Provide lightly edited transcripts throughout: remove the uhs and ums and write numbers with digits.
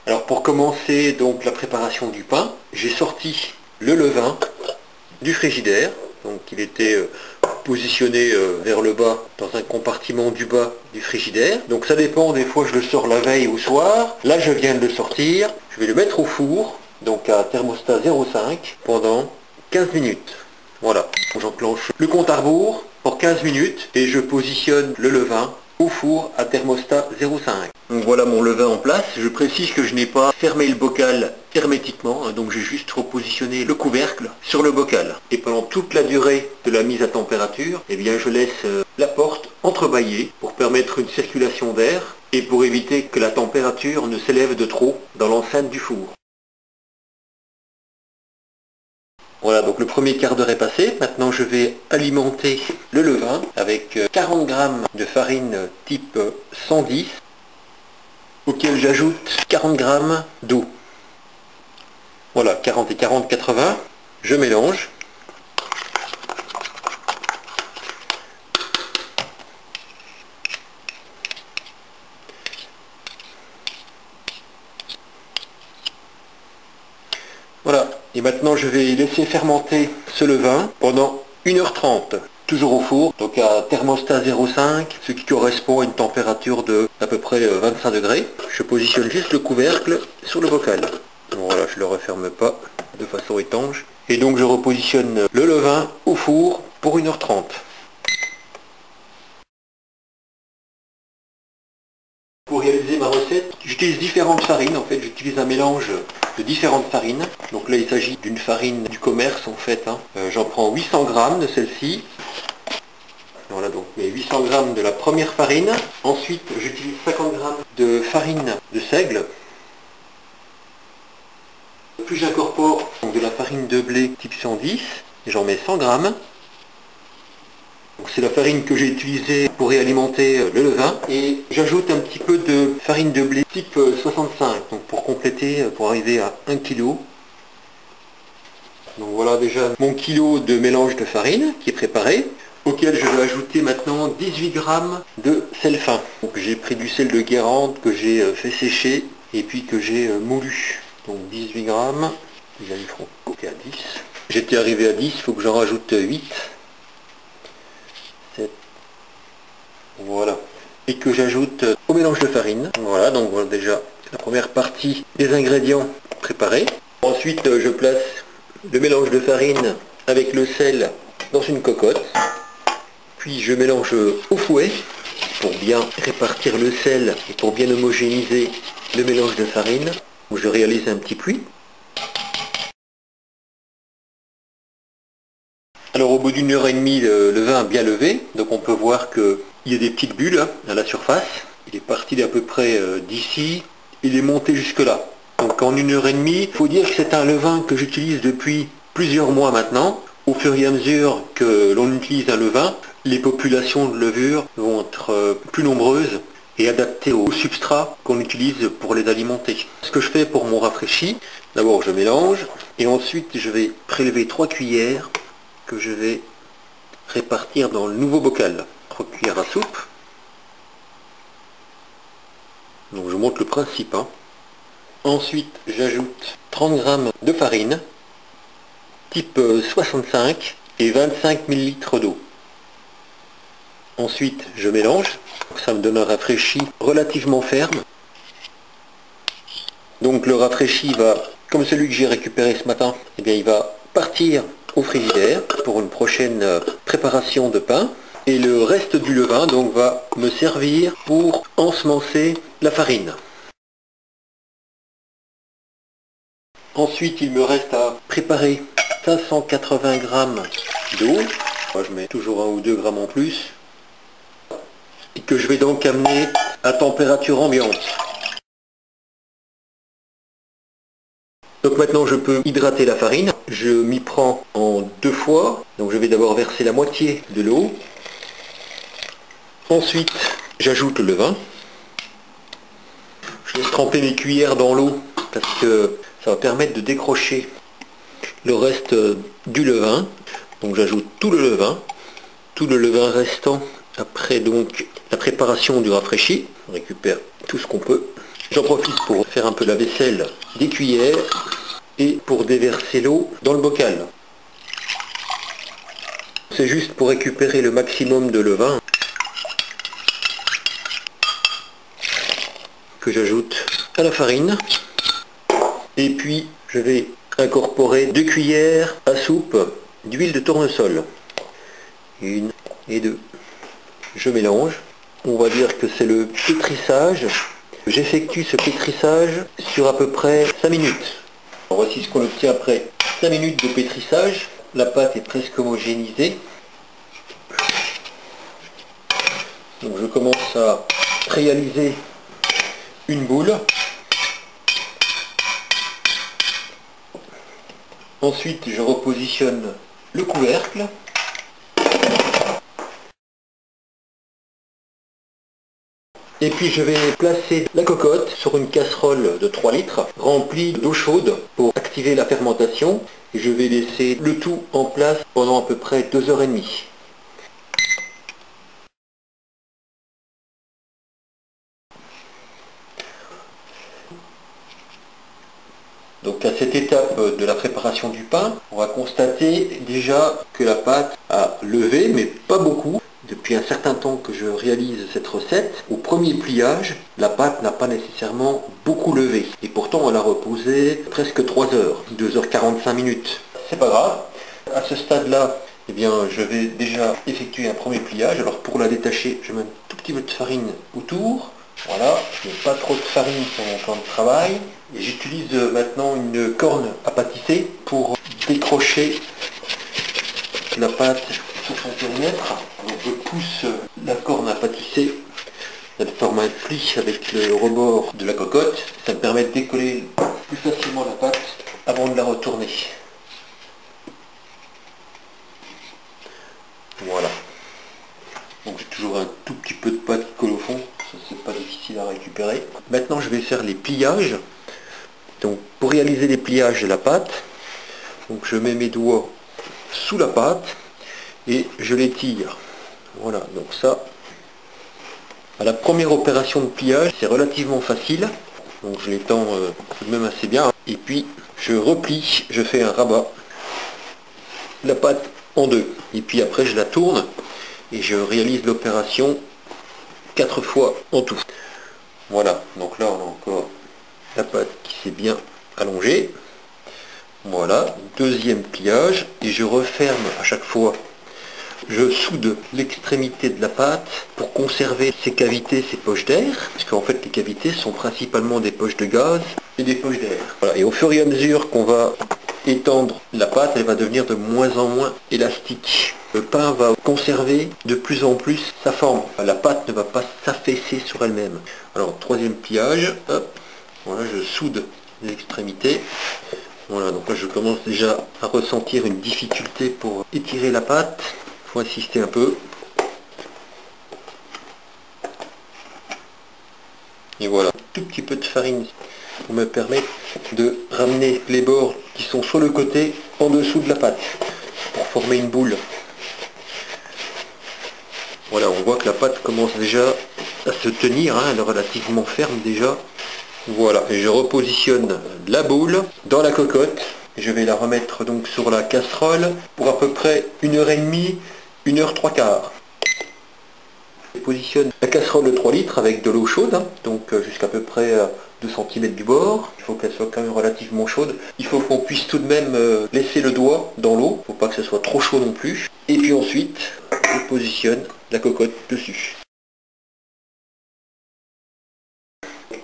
Alors pour commencer donc la préparation du pain, j'ai sorti le levain du frigidaire. Donc il était positionné vers le bas dans un compartiment du bas du frigidaire. Donc ça dépend, des fois je le sors la veille au soir. Là je viens de le sortir. Je vais le mettre au four, donc à thermostat 0,5 pendant 15 minutes. Voilà, j'enclenche le compte à rebours pour 15 minutes et je positionne le levain au four à thermostat 0,5. Donc voilà mon levain en place. Je précise que je n'ai pas fermé le bocal hermétiquement, donc j'ai juste repositionné le couvercle sur le bocal. Et pendant toute la durée de la mise à température, eh bien je laisse la porte entrebâillée pour permettre une circulation d'air et pour éviter que la température ne s'élève de trop dans l'enceinte du four. Voilà, donc le premier quart d'heure est passé. Maintenant, je vais alimenter le levain avec 40 g de farine type 110, auquel j'ajoute 40 g d'eau. Voilà, 40 et 40, 80. Je mélange. Voilà, et maintenant je vais laisser fermenter ce levain pendant 1h30, toujours au four, donc à thermostat 0,5, ce qui correspond à une température de à peu près 25 degrés. Je positionne juste le couvercle sur le bocal. Donc voilà, je ne le referme pas de façon étanche. Et donc je repositionne le levain au four pour 1h30. Pour réaliser ma recette, j'utilise différentes farines. En fait, j'utilise un mélange de différentes farines. Donc là, il s'agit d'une farine du commerce en fait. J'en prends 800 g de celle-ci. Voilà donc mes 800 g de la première farine. Ensuite, j'utilise 50 g de farine de seigle. Puis j'incorpore de la farine de blé type 110 et j'en mets 100 g. C'est la farine que j'ai utilisée pour réalimenter le levain et j'ajoute un petit peu de farine de blé type 65 donc pour compléter, pour arriver à 1 kg. Donc voilà déjà mon kilo de mélange de farine qui est préparé, auquel je vais ajouter maintenant 18 g de sel fin. Donc j'ai pris du sel de Guérande que j'ai fait sécher et puis que j'ai moulu. Donc 18 g, déjà il faut couper à 10. J'étais arrivé à 10, il faut que j'en rajoute 8. Voilà. Et que j'ajoute au mélange de farine. Voilà, donc voilà déjà la première partie des ingrédients préparés. Ensuite, je place le mélange de farine avec le sel dans une cocotte. Puis je mélange au fouet pour bien répartir le sel et pour bien homogénéiser le mélange de farine. Donc je réalise un petit puits. Alors au bout d'1h30, le vin a bien levé, donc on peut voir qu'il y a des petites bulles à la surface. Il est parti d'à peu près d'ici, il est monté jusque là. Donc en 1h30, il faut dire que c'est un levain que j'utilise depuis plusieurs mois maintenant. Au fur et à mesure que l'on utilise un levain, les populations de levure vont être plus nombreuses et adaptées au substrat qu'on utilise pour les alimenter. Ce que je fais pour mon rafraîchi, d'abord je mélange et ensuite je vais prélever 3 cuillères que je vais répartir dans le nouveau bocal. 3 cuillères à soupe. Donc je montre le principe. Ensuite j'ajoute 30 g de farine type 65 et 25 ml d'eau. Ensuite je mélange. Ça me donne un rafraîchi relativement ferme. Donc le rafraîchi va, comme celui que j'ai récupéré ce matin, eh bien il va partir au frigidaire pour une prochaine préparation de pain. Et le reste du levain donc va me servir pour ensemencer la farine. Ensuite, il me reste à préparer 580 g d'eau. Moi, je mets toujours 1 ou 2 grammes en plus. Et que je vais donc amener à température ambiante. Donc maintenant je peux hydrater la farine. Je m'y prends en 2 fois. Donc je vais d'abord verser la moitié de l'eau. Ensuite j'ajoute le levain. Je laisse tremper mes cuillères dans l'eau parce que ça va permettre de décrocher le reste du levain. Donc j'ajoute tout le levain restant après donc la préparation du rafraîchi. On récupère tout ce qu'on peut. J'en profite pour faire un peu la vaisselle des cuillères et pour déverser l'eau dans le bocal. C'est juste pour récupérer le maximum de levain que j'ajoute à la farine. Et puis je vais incorporer 2 cuillères à soupe d'huile de tournesol. 1 et 2. Je mélange. On va dire que c'est le pétrissage. J'effectue ce pétrissage sur à peu près 5 minutes. Alors voici ce qu'on obtient après 5 minutes de pétrissage. La pâte est presque homogénéisée. Donc je commence à réaliser une boule. Ensuite, je repositionne le couvercle. Et puis je vais placer la cocotte sur une casserole de 3 litres remplie d'eau chaude pour activer la fermentation. Et je vais laisser le tout en place pendant à peu près 2h30. Donc à cette étape de la préparation du pain, on va constater déjà que la pâte a levé, mais pas beaucoup. Depuis un certain temps que je réalise cette recette, au premier pliage, la pâte n'a pas nécessairement beaucoup levé. Et pourtant, elle a reposé presque 3 heures, 2h45 minutes. C'est pas grave. À ce stade-là, eh bien, je vais déjà effectuer un premier pliage. Alors pour la détacher, je mets un tout petit peu de farine autour. Voilà, je mets pas trop de farine sur mon plan de travail. Et j'utilise maintenant une corne à pâtisser pour décrocher la pâte sur son périmètre. Donc je pousse la corne à pâtisser. Elle forme un pli avec le rebord de la cocotte. Ça me permet de décoller plus facilement la pâte avant de la retourner. Voilà. Donc j'ai toujours un tout petit peu de pâte qui colle au fond. Ça c'est pas difficile à récupérer. Maintenant je vais faire les pliages. Donc pour réaliser les pliages de la pâte, donc je mets mes doigts sous la pâte et je l'étire. Voilà, donc ça, à la première opération de pliage, c'est relativement facile. Donc je l'étends tout de même assez bien. Et puis je replie, je fais un rabat, la pâte en deux. Et puis après je la tourne et je réalise l'opération 4 fois en tout. Voilà, donc là on a encore la pâte qui s'est bien allongée. Voilà, deuxième pliage, et je referme à chaque fois. Je soude l'extrémité de la pâte pour conserver ces cavités, ces poches d'air, parce qu'en fait les cavités sont principalement des poches de gaz et des poches d'air. Voilà, et au fur et à mesure qu'on va étendre la pâte, elle va devenir de moins en moins élastique. Le pain va conserver de plus en plus sa forme. La pâte ne va pas s'affaisser sur elle-même. Alors troisième pliage, hop, voilà, je soude l'extrémité. Voilà, donc là je commence déjà à ressentir une difficulté pour étirer la pâte. Il faut insister un peu. Et voilà, un tout petit peu de farine pour me permettre de ramener les bords qui sont sur le côté en dessous de la pâte pour former une boule. Voilà, on voit que la pâte commence déjà à se tenir, hein, elle est relativement ferme déjà. Voilà, et je repositionne la boule dans la cocotte. Je vais la remettre donc sur la casserole pour à peu près 1h30, 1h15. Je positionne la casserole de 3 litres avec de l'eau chaude, hein, donc jusqu'à peu près 2 cm du bord. Il faut qu'elle soit quand même relativement chaude. Il faut qu'on puisse tout de même laisser le doigt dans l'eau, il ne faut pas que ce soit trop chaud non plus. Et puis ensuite, je positionne la cocotte dessus.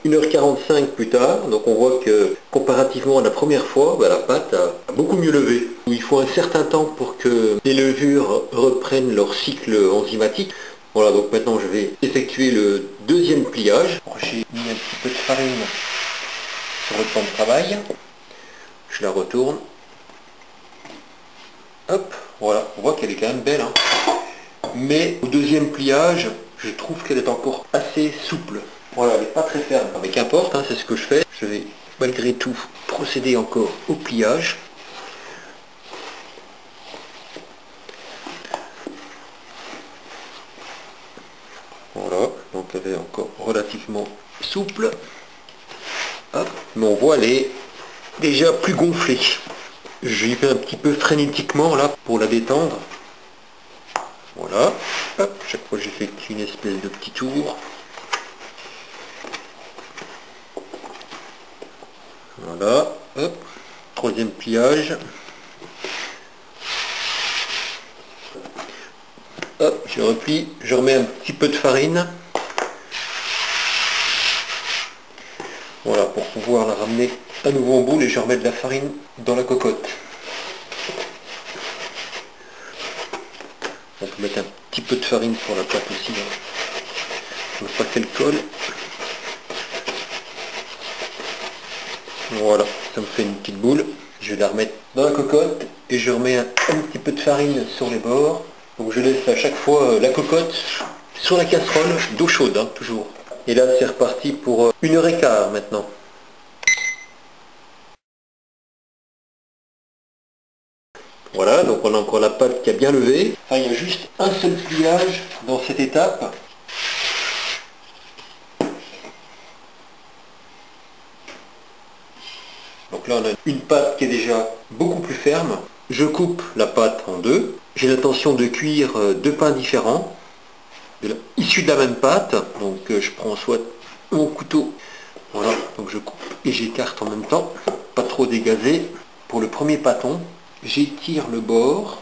1h45 plus tard, donc on voit que comparativement à la première fois, la pâte a beaucoup mieux levé. Il faut un certain temps pour que les levures reprennent leur cycle enzymatique. Voilà, donc maintenant je vais effectuer le deuxième pliage. J'ai mis un petit peu de farine sur le plan de travail. Je la retourne. Hop, voilà, on voit qu'elle est quand même belle, hein. Mais au deuxième pliage, je trouve qu'elle est encore assez souple. Voilà, elle n'est pas très ferme. Mais qu'importe, hein, c'est ce que je fais. Je vais malgré tout procéder encore au pliage. Voilà, donc elle est encore relativement souple. mais on voit elle est déjà plus gonflée. Je lui fais un petit peu frénétiquement là pour la détendre. Voilà, hop, chaque fois j'effectue une espèce de petit tour. Voilà, hop, troisième pliage. Hop, je replie, je remets un petit peu de farine. Voilà, pour pouvoir la ramener à nouveau en boule, et je remets de la farine dans la cocotte. On peut mettre un petit peu de farine sur la pâte aussi, hein. On ne veut pas qu'elle colle. Voilà, ça me fait une petite boule. Je vais la remettre dans la cocotte et je remets un petit peu de farine sur les bords. Donc je laisse à chaque fois la cocotte sur la casserole d'eau chaude, hein, toujours. Et là c'est reparti pour 1h15 maintenant. Voilà, donc on a encore la pâte qui a bien levé. Enfin, il y a juste un seul pliage dans cette étape. Donc là on a une pâte qui est déjà beaucoup plus ferme. Je coupe la pâte en deux. J'ai l'intention de cuire deux pains différents, issus de la même pâte. Donc je prends soit mon couteau, voilà, donc je coupe et j'écarte en même temps, pas trop dégazé. Pour le premier pâton, j'étire le bord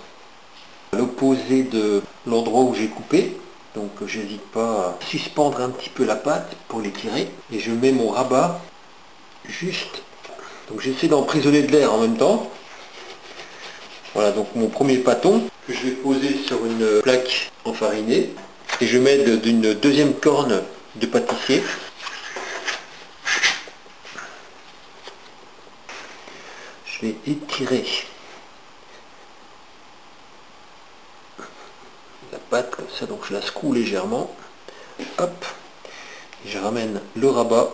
à l'opposé de l'endroit où j'ai coupé. Donc j'hésite pas à suspendre un petit peu la pâte pour l'étirer. Et je mets mon rabat juste. Donc j'essaie d'emprisonner de l'air en même temps. Voilà, donc mon premier pâton que je vais poser sur une plaque enfarinée. Et je mets d'une deuxième corne de pâtissier. Je vais étirer la pâte comme ça, donc je la secoue légèrement. Hop, et je ramène le rabat.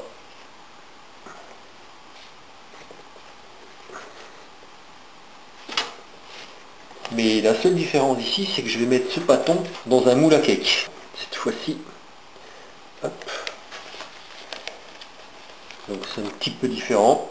Mais la seule différence ici, c'est que je vais mettre ce pâton dans un moule à cake. Cette fois-ci, hop. Donc c'est un petit peu différent.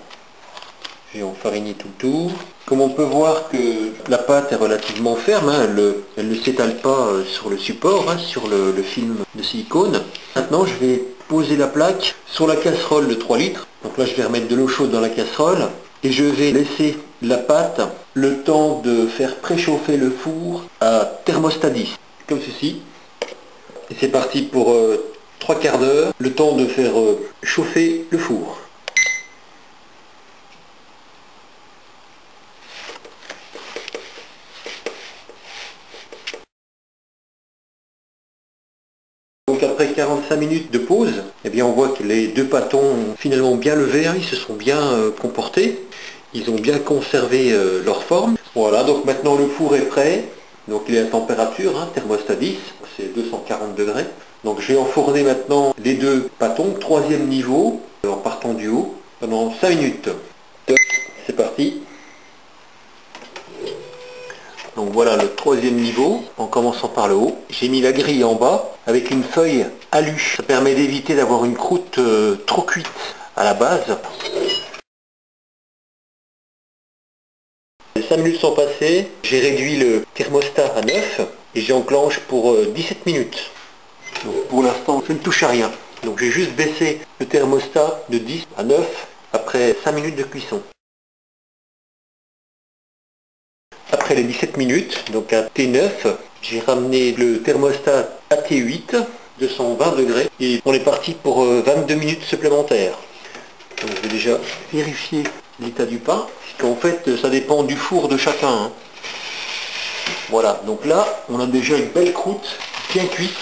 Je vais enfariner tout le tour. Comme on peut voir que la pâte est relativement ferme, hein, elle ne s'étale pas sur le support, hein, sur le film de silicone. Maintenant, je vais poser la plaque sur la casserole de 3 litres. Donc là, je vais remettre de l'eau chaude dans la casserole. Et je vais laisser la pâte le temps de faire préchauffer le four à thermostat 10, comme ceci. Et c'est parti pour 3 quarts d'heure, le temps de faire chauffer le four. Donc après 45 minutes de pause, eh bien on voit que les deux pâtons ont finalement bien levé, hein, ils se sont bien comportés, ils ont bien conservé leur forme. Voilà, donc maintenant le four est prêt, donc il est à température, hein, thermostat 10, c'est 240 degrés. Donc je vais enfourner maintenant les deux pâtons, troisième niveau, en partant du haut, pendant 5 minutes. C'est parti. Donc voilà le troisième niveau, en commençant par le haut. J'ai mis la grille en bas avec une feuille alu. Ça permet d'éviter d'avoir une croûte trop cuite à la base. Les 5 minutes sont passées, j'ai réduit le thermostat à 9 et j'enclenche pour 17 minutes. Donc pour l'instant, je ne touche à rien. Donc j'ai juste baissé le thermostat de 10 à 9 après 5 minutes de cuisson. Après les 17 minutes, donc à T9, j'ai ramené le thermostat à T8, 220 degrés, et on est parti pour 22 minutes supplémentaires. Donc je vais déjà vérifier l'état du pain, puisqu'en fait ça dépend du four de chacun, hein. Voilà, donc là on a déjà une belle croûte bien cuite,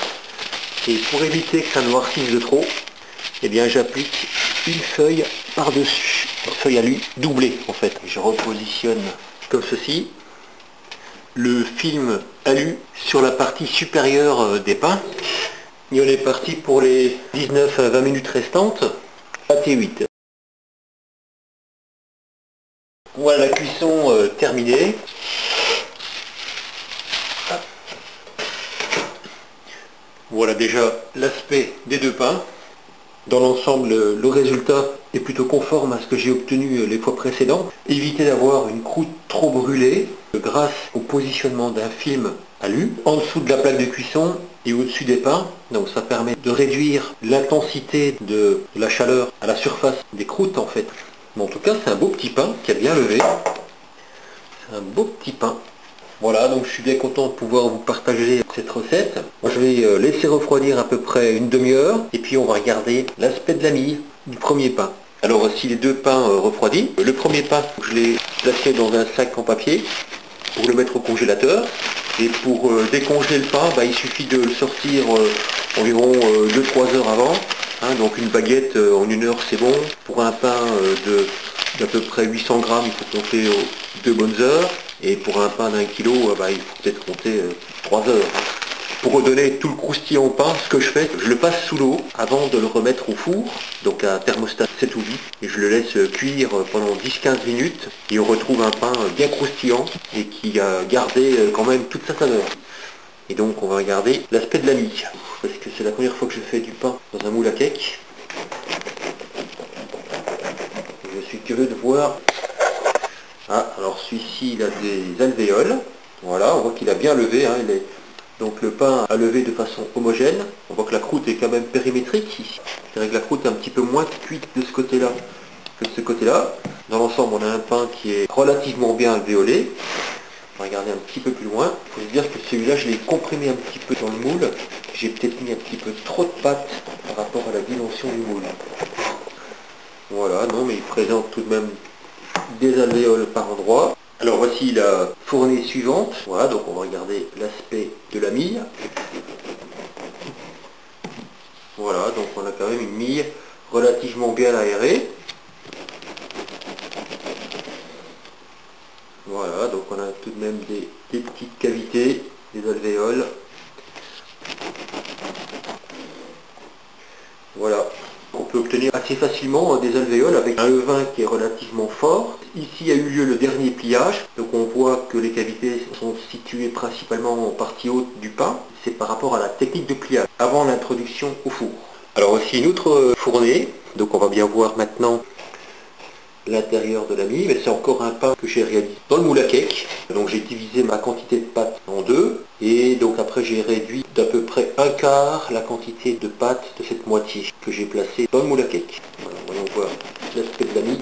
et pour éviter que ça noircisse de trop, eh bien j'applique une feuille par-dessus, une feuille alu doublée en fait. Je repositionne comme ceci le film alu sur la partie supérieure des pains. Et on est parti pour les 19 à 20 minutes restantes à T8. Voilà la cuisson terminée. Voilà déjà l'aspect des deux pains. Dans l'ensemble, le résultat est plutôt conforme à ce que j'ai obtenu les fois précédentes. Évitez d'avoir une croûte trop brûlée grâce au positionnement d'un film alu en dessous de la plaque de cuisson et au-dessus des pains. Donc ça permet de réduire l'intensité de la chaleur à la surface des croûtes en fait. Mais en tout cas, c'est un beau petit pain qui a bien levé. C'est un beau petit pain. Voilà, donc je suis bien content de pouvoir vous partager cette recette. Moi, je vais laisser refroidir à peu près une demi-heure et puis on va regarder l'aspect de la mie du premier pain. Alors voici les deux pains refroidis. Le premier pain, je l'ai placé dans un sac en papier pour le mettre au congélateur. Et pour décongeler le pain, il suffit de le sortir environ 2-3 heures avant. Hein, donc une baguette en 1 heure c'est bon. Pour un pain d'à peu près 800 grammes, il faut compter 2 bonnes heures. Et pour un pain d'1 kilo, il faut peut-être compter 3 heures. Hein. Pour redonner tout le croustillant au pain, ce que je fais, je le passe sous l'eau avant de le remettre au four, donc à thermostat 7 ou 8, et je le laisse cuire pendant 10-15 minutes, et on retrouve un pain bien croustillant et qui a gardé quand même toute sa saveur. Et donc on va regarder l'aspect de la mie, parce que c'est la première fois que je fais du pain dans un moule à cake. Je suis curieux de voir. Ah, alors celui-ci il a des alvéoles, voilà, on voit qu'il a bien levé, hein, donc le pain a levé de façon homogène, on voit que la croûte est quand même périmétrique ici, c'est-à-dire que la croûte est un petit peu moins cuite de ce côté-là que de ce côté-là. Dans l'ensemble on a un pain qui est relativement bien alvéolé. On va regarder un petit peu plus loin, il faut se dire que celui-là je l'ai comprimé un petit peu dans le moule, j'ai peut-être mis un petit peu trop de pâte par rapport à la dimension du moule. Voilà, non mais il présente tout de même des alvéoles par endroit. Alors voici la fournée suivante. Voilà, donc on va regarder l'aspect de la mie. Voilà, donc on a quand même une mie relativement bien aérée. Voilà, donc on a tout de même des petites cavités, des alvéoles. Voilà. On peut obtenir assez facilement des alvéoles avec un levain qui est relativement fort. Ici a eu lieu le dernier pliage, donc on voit que les cavités sont situées principalement en partie haute du pain. C'est par rapport à la technique de pliage, avant l'introduction au four. Alors aussi une autre fournée, donc on va bien voir maintenant l'intérieur de la mie, mais c'est encore un pain que j'ai réalisé dans le moule à cake. Donc j'ai divisé ma quantité de pâte en deux, et donc après j'ai réduit d'à peu près un quart la quantité de pâte de cette moitié que j'ai placée dans le moule à cake. Voilà, voyons voir l'aspect de la mie.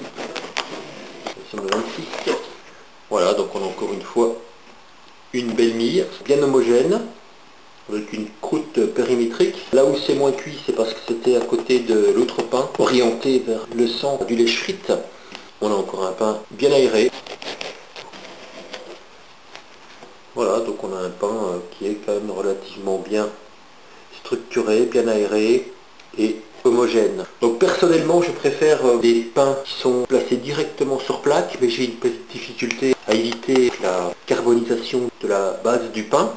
Nous sommes le 26. Voilà, donc on a encore une fois une belle mie, bien homogène, avec une croûte périmétrique. Là où c'est moins cuit, c'est parce que c'était à côté de l'autre pain, orienté vers le centre du lèche frite. On a encore un pain bien aéré. Voilà, donc on a un pain qui est quand même relativement bien structuré, bien aéré et homogène. Donc personnellement, je préfère des pains qui sont placés directement sur plaque, mais j'ai une petite difficulté à éviter la carbonisation de la base du pain.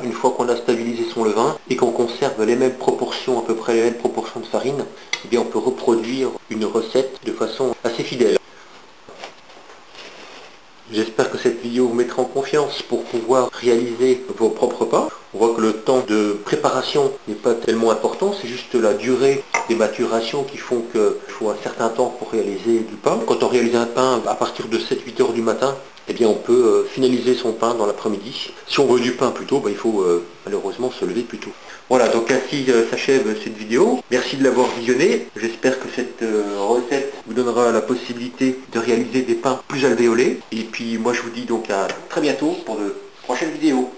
Une fois qu'on a stabilisé son levain et qu'on conserve les mêmes proportions, à peu près les mêmes proportions de farine, eh bien on peut reproduire une recette de façon assez fidèle. J'espère que cette vidéo vous mettra en confiance pour pouvoir réaliser vos propres pains. On voit que le temps de préparation n'est pas tellement important, c'est juste la durée des maturations qui font qu'il faut un certain temps pour réaliser du pain. Quand on réalise un pain à partir de 7-8 heures du matin, eh bien on peut finaliser son pain dans l'après-midi. Si on veut du pain plus tôt, il faut malheureusement se lever plus tôt. Voilà, donc ainsi s'achève cette vidéo. Merci de l'avoir visionnée. J'espère que cette recette vous donnera la possibilité de réaliser des pains plus alvéolés. Et puis moi je vous dis donc à très bientôt pour de prochaines vidéos.